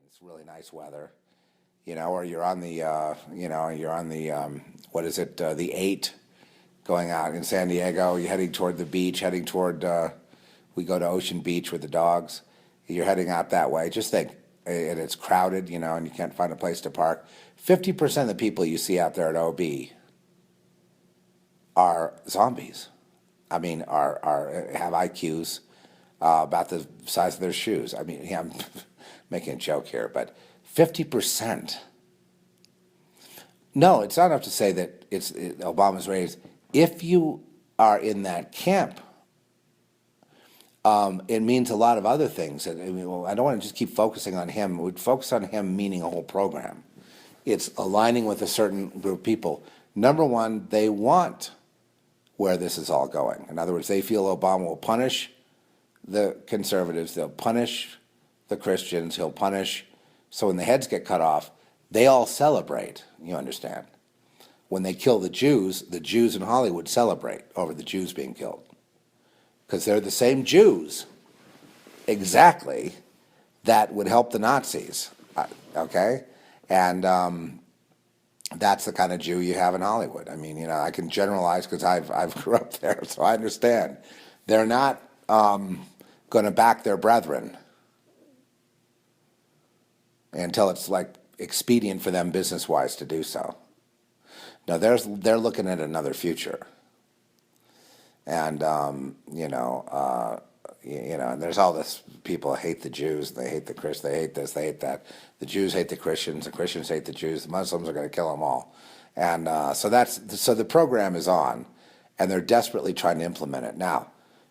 it's really nice weather, or you're on the, what is it, the 8 going out in San Diego, you're heading toward the beach, we go to Ocean Beach with the dogs. You're heading out that way. Just think, and it's crowded, and you can't find a place to park. 50% of the people you see out there at OB are zombies. I mean, have IQs about the size of their shoes. I mean, yeah, I'm making a joke here, but 50%. No, it's not enough to say that Obama's raised. If you are in that camp, it means a lot of other things. I mean, well, I don't want to just keep focusing on him. We'd focus on him meaning a whole program. It's aligning with a certain group of people. Number one, they want where this is all going. In other words, they feel Obama will punish the conservatives, they'll punish the Christians, he'll punish. So when the heads get cut off, they all celebrate, you understand. When they kill the Jews in Hollywood celebrate over the Jews being killed. Because they're the same Jews, exactly, that would help the Nazis, okay? And that's the kind of Jew you have in Hollywood. I mean, I can generalize because I've grew up there, so I understand. They're not going to back their brethren until it's like expedient for them business-wise to do so. No, they're looking at another future, and and there's all this people hate the Jews, they hate the Christians, they hate this, they hate that. The Jews hate the Christians hate the Jews. The Muslims are going to kill them all, and so the program is on, and they're desperately trying to implement it. Now,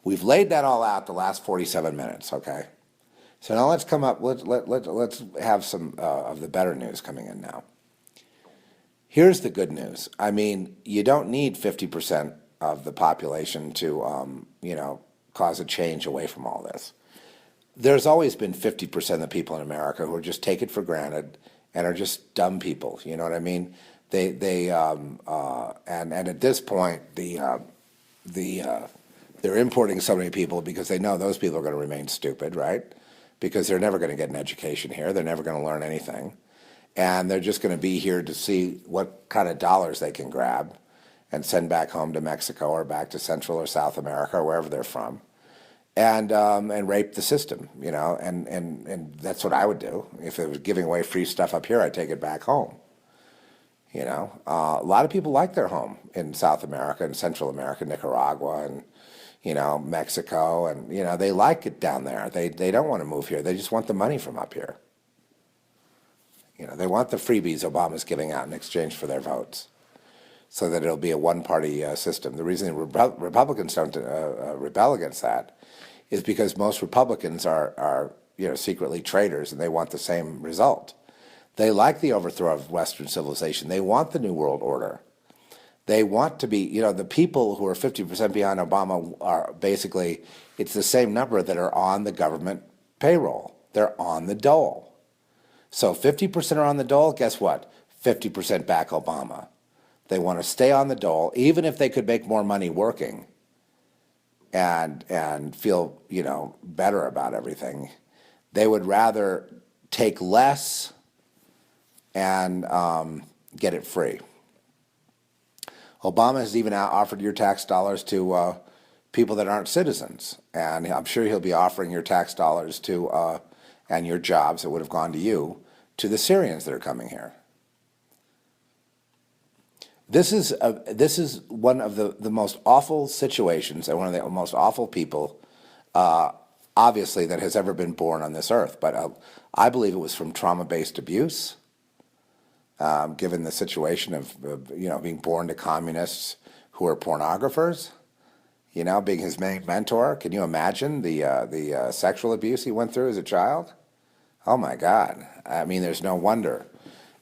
we've laid that all out the last 47 minutes, okay? So now let's come up. Let's have some of the better news coming in now. Here's the good news. I mean, you don't need 50% of the population to, cause a change away from all this. There's always been 50% of the people in America who are just take it for granted and are just dumb people. You know what I mean? And at this point, they're importing so many people because they know those people are going to remain stupid, right? Because they're never going to get an education here. They're never going to learn anything. And they're just going to be here to see what kind of dollars they can grab and send back home to Mexico or back to Central or South America or wherever they're from, and rape the system, and that's what I would do. If it was giving away free stuff up here, I'd take it back home. A lot of people like their home in South America and Central America, Nicaragua and, Mexico, and, they like it down there. They don't want to move here. They just want the money from up here. They want the freebies Obama's giving out in exchange for their votes, so that it'll be a one-party system. The reason Republicans don't rebel against that is because most Republicans are secretly traitors, and they want the same result. They like the overthrow of Western civilization. They want the New World Order. They want to be, the people who are 50% behind Obama are basically, it's the same number that are on the government payroll. They're on the dole. So 50% are on the dole, guess what? 50% back Obama. They want to stay on the dole, even if they could make more money working and feel, better about everything. They would rather take less and get it free. Obama has even offered your tax dollars to people that aren't citizens, and I'm sure he'll be offering your tax dollars to and your jobs that would have gone to you to the Syrians that are coming here. This is one of the most awful situations and one of the most awful people, obviously, that has ever been born on this earth. But I believe it was from trauma-based abuse, given the situation of being born to communists who are pornographers, being his main mentor. Can you imagine the sexual abuse he went through as a child? Oh my God! I mean, there's no wonder.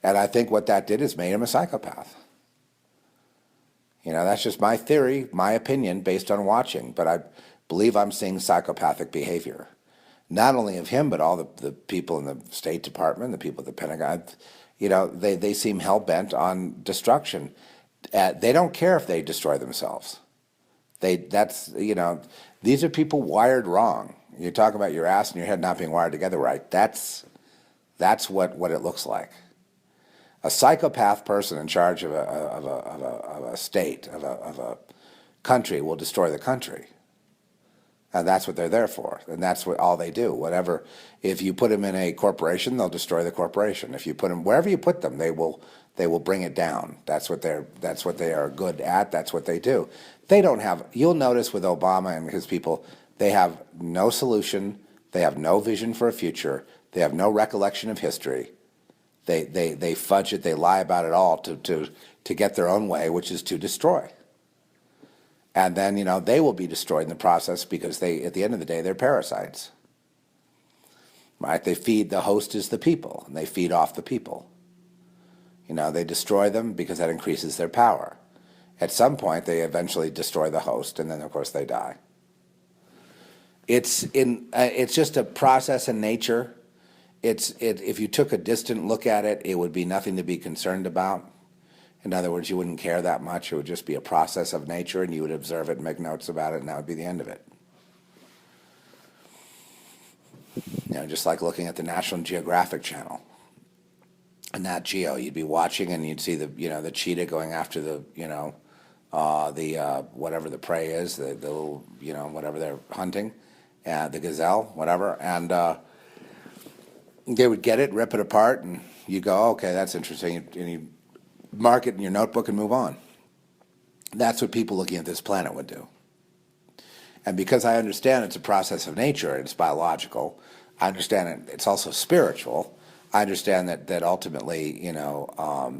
And I think what that did is made him a psychopath. That's just my theory, my opinion, based on watching. But I believe I'm seeing psychopathic behavior. Not only of him, but all the people in the State Department, the people at the Pentagon. They seem hell-bent on destruction. They don't care if they destroy themselves. These are people wired wrong. You talk about your ass and your head not being wired together right. That's That's what it looks like. A psychopath person in charge of a state, of a country, will destroy the country. And that's what they're there for. And that's what all they do. Whatever, if you put them in a corporation, they'll destroy the corporation. If you put them wherever you put them, they will bring it down. That's what they are good at. That's what they do. They don't have, you'll notice with Obama and his people, they have no solution. They have no vision for a future. They have no recollection of history. They fudge it, they lie about it all to get their own way, which is to destroy. And then, they will be destroyed in the process because at the end of the day, they're parasites. Right? They feed, the host is the people, and they feed off the people. They destroy them because that increases their power. At some point, they eventually destroy the host, and then, of course, they die. It's just a process in nature. If you took a distant look at it, it would be nothing to be concerned about. In other words, you wouldn't care that much. It would just be a process of nature, and you would observe it and make notes about it, and that would be the end of it. Just like looking at the National Geographic Channel. And Nat Geo, you'd be watching, and you'd see the cheetah going after the whatever the prey is, the little, whatever they're hunting, the gazelle, whatever, and they would get it, rip it apart, and you go, okay, that's interesting, and you mark it in your notebook and move on. That's what people looking at this planet would do. And because I understand it's a process of nature, it's biological, I understand it's also spiritual, I understand that ultimately,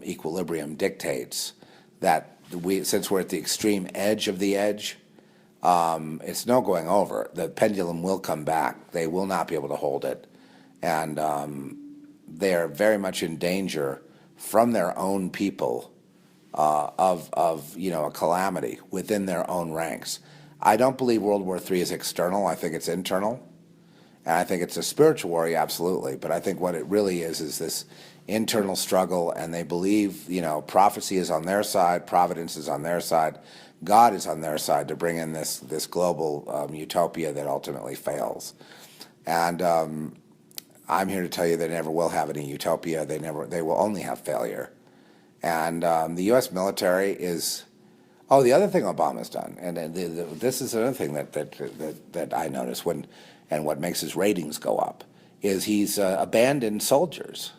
equilibrium dictates that since we're at the extreme edge of the edge, it's no going over. The pendulum will come back. They will not be able to hold it. And they are very much in danger from their own people of a calamity within their own ranks. I don't believe World War III is external. I think it's internal. And I think it's a spiritual war, absolutely. But I think what it really is this internal struggle, and they believe, prophecy is on their side, providence is on their side, God is on their side to bring in this global utopia that ultimately fails. And I'm here to tell you they never will have any utopia. They will only have failure. And the U.S. military is. Oh, the other thing Obama's done, and this is another thing that I notice and what makes his ratings go up, is he's abandoned soldiers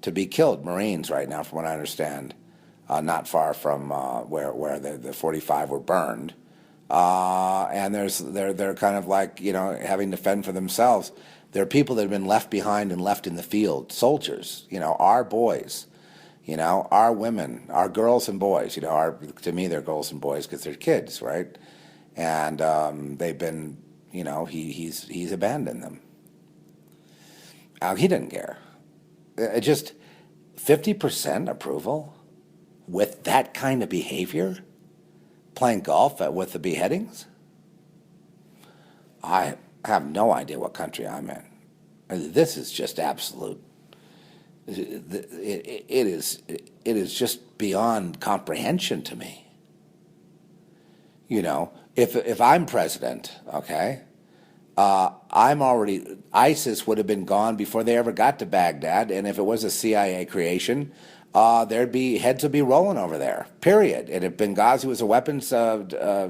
to be killed, Marines right now, from what I understand, not far from where the 45 were burned, and they're kind of like having to fend for themselves. There are people that have been left behind and left in the field, soldiers, our boys. Our women, our girls and boys, to me they're girls and boys because they're kids, right? And they've been, he's abandoned them. He didn't care. Just 50% approval with that kind of behavior, playing golf with the beheadings. I have no idea what country I'm in. This is just absolute. It is just beyond comprehension to me. If I'm president, okay, ISIS would have been gone before they ever got to Baghdad, and if it was a CIA creation, heads would be rolling over there, period. And if Benghazi was a weapons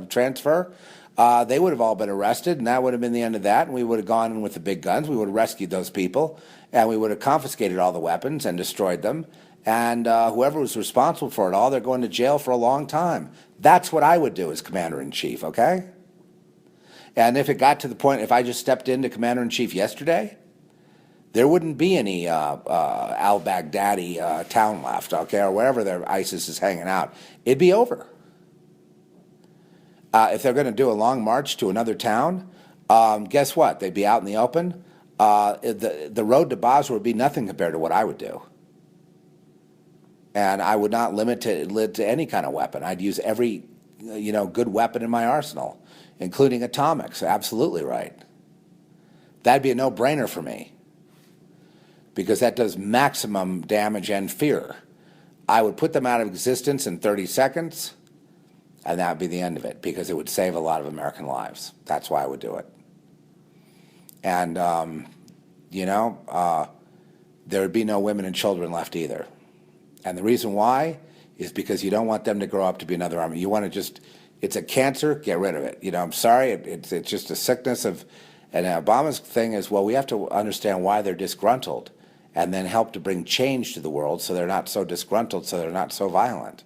transfer, they would have all been arrested, and that would have been the end of that, and we would have gone in with the big guns, we would have rescued those people, and we would have confiscated all the weapons and destroyed them, and whoever was responsible for it all, they're going to jail for a long time. That's what I would do as Commander-in-Chief, okay? And if it got to the point, if I just stepped into Commander-in-Chief yesterday, there wouldn't be any al-Baghdadi town left, okay, or wherever their ISIS is hanging out. It'd be over. If they're going to do a long march to another town, guess what? They'd be out in the open. The road to Basra would be nothing compared to what I would do. And I would not limit it to any kind of weapon. I'd use every, good weapon in my arsenal, including atomics. Absolutely right. That'd be a no-brainer for me, because that does maximum damage and fear. I would put them out of existence in 30 seconds, and that would be the end of it, because it would save a lot of American lives. That's why I would do it. And, there would be no women and children left either. And the reason why is because you don't want them to grow up to be another army. You want to just, it's a cancer, get rid of it. I'm sorry, it's just a sickness of, and Obama's thing is, well, we have to understand why they're disgruntled and then help to bring change to the world so they're not so disgruntled, so they're not so violent.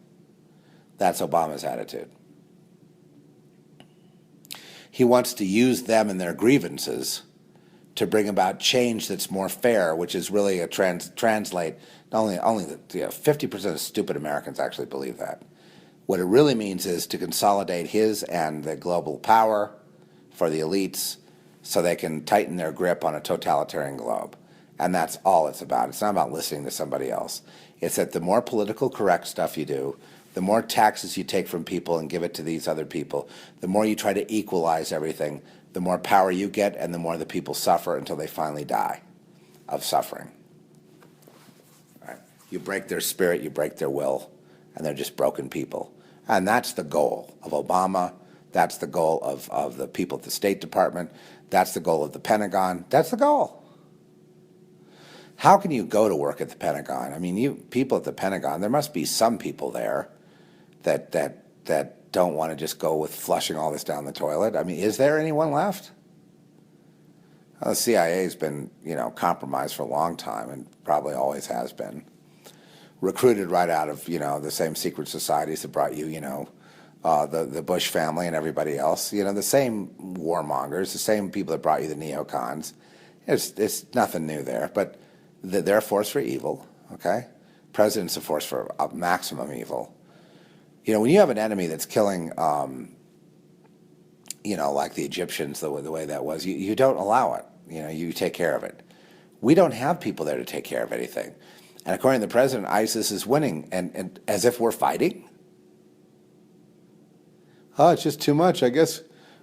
That's Obama's attitude. He wants to use them and their grievances to bring about change that's more fair, which is really a translate. Only 50% of stupid Americans actually believe that. What it really means is to consolidate his and the global power for the elites so they can tighten their grip on a totalitarian globe. And that's all it's about. It's not about listening to somebody else. It's that the more political correct stuff you do, the more taxes you take from people and give it to these other people, the more you try to equalize everything, the more power you get and the more the people suffer until they finally die of suffering. Right? You break their spirit, you break their will, and they're just broken people. And that's the goal of Obama. That's the goal of the people at the State Department. That's the goal of the Pentagon. That's the goal. How can you go to work at the Pentagon? I mean, you people at the Pentagon, there must be some people there that don't want to just go with flushing all this down the toilet. I mean, is there anyone left? Well, the CIA's been, compromised for a long time and probably always has been. Recruited right out of, the same secret societies that brought you, the Bush family and everybody else. The same warmongers, the same people that brought you the neocons. It's nothing new there, but they're a force for evil, okay? President's a force for maximum evil. When you have an enemy that's killing, like the Egyptians, the way that was, you don't allow it. You take care of it. We don't have people there to take care of anything. And according to the president, ISIS is winning, and as if we're fighting. Oh, it's just too much. I guess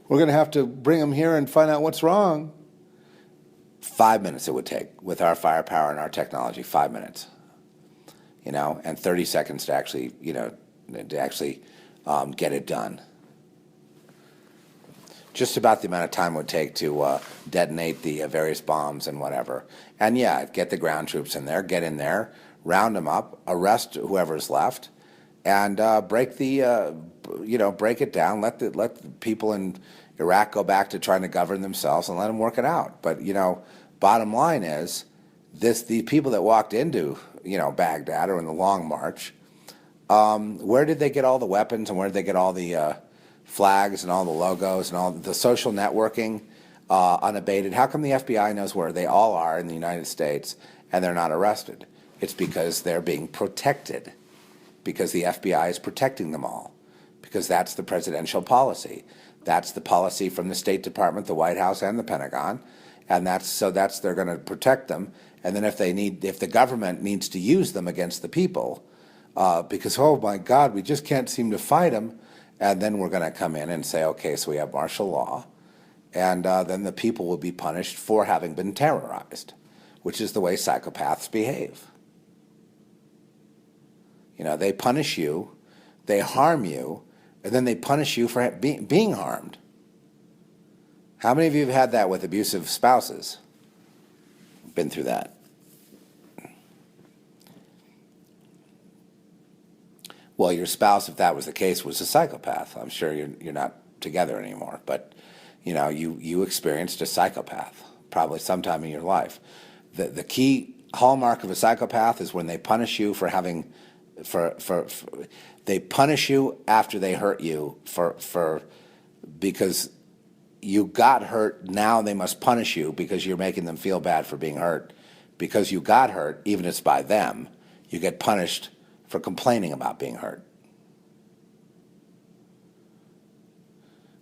we're going to have to bring them here and find out what's wrong. 5 minutes it would take with our firepower and our technology, 5 minutes. And 30 seconds to actually, get it done. Just about the amount of time it would take to detonate the various bombs and whatever. And yeah, get the ground troops in there, get in there, round them up, arrest whoever's left, and break it down. Let the people in Iraq go back to trying to govern themselves and let them work it out. But bottom line is, the people that walked into Baghdad or in the Long March. Where did they get all the weapons and where did they get all the flags and all the logos and all the social networking unabated? How come the FBI knows where they all are in the United States and they're not arrested? It's because they're being protected, because the FBI is protecting them all, because that's the presidential policy. That's the policy from the State Department, the White House, and the Pentagon, and they're going to protect them. And then if the government needs to use them against the people, because, oh my God, we just can't seem to fight them. And then we're going to come in and say, okay, so we have martial law. And then the people will be punished for having been terrorized, which is the way psychopaths behave. They punish you, they harm you, and then they punish you for being harmed. How many of you have had that with abusive spouses? Been through that. Well, your spouse, if that was the case, was a psychopath. I'm sure you're not together anymore, but you experienced a psychopath probably sometime in your life. The key hallmark of a psychopath is when they punish you for having, they punish you after they hurt you because you got hurt. Now they must punish you because you're making them feel bad for being hurt. Because you got hurt, even if it's by them, you get punished for complaining about being hurt.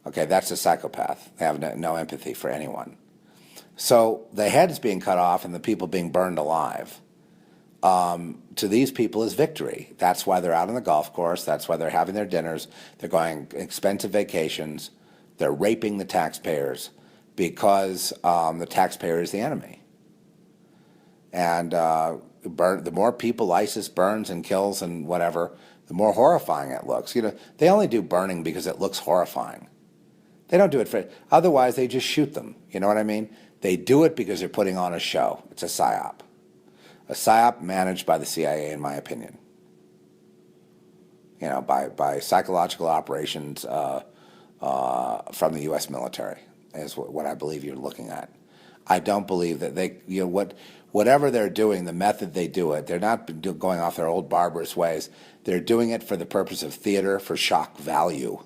Okay, that's a psychopath. They have no empathy for anyone. So the heads being cut off and the people being burned alive, to these people is victory. That's why they're out on the golf course. That's why they're having their dinners. They're going expensive vacations. They're raping the taxpayers because the taxpayer is the enemy. And the more people ISIS burns and kills and whatever, the more horrifying it looks. They only do burning because it looks horrifying. They don't do it for, otherwise they just shoot them. You know what I mean? They do it because they're putting on a show. It's a psyop. a psyop managed by the CIA, in my opinion. By psychological operations from the U.S. military is what I believe you're looking at. I don't believe that whatever they're doing, the method they do it, they're not going off their old barbarous ways. They're doing it for the purpose of theater, for shock value.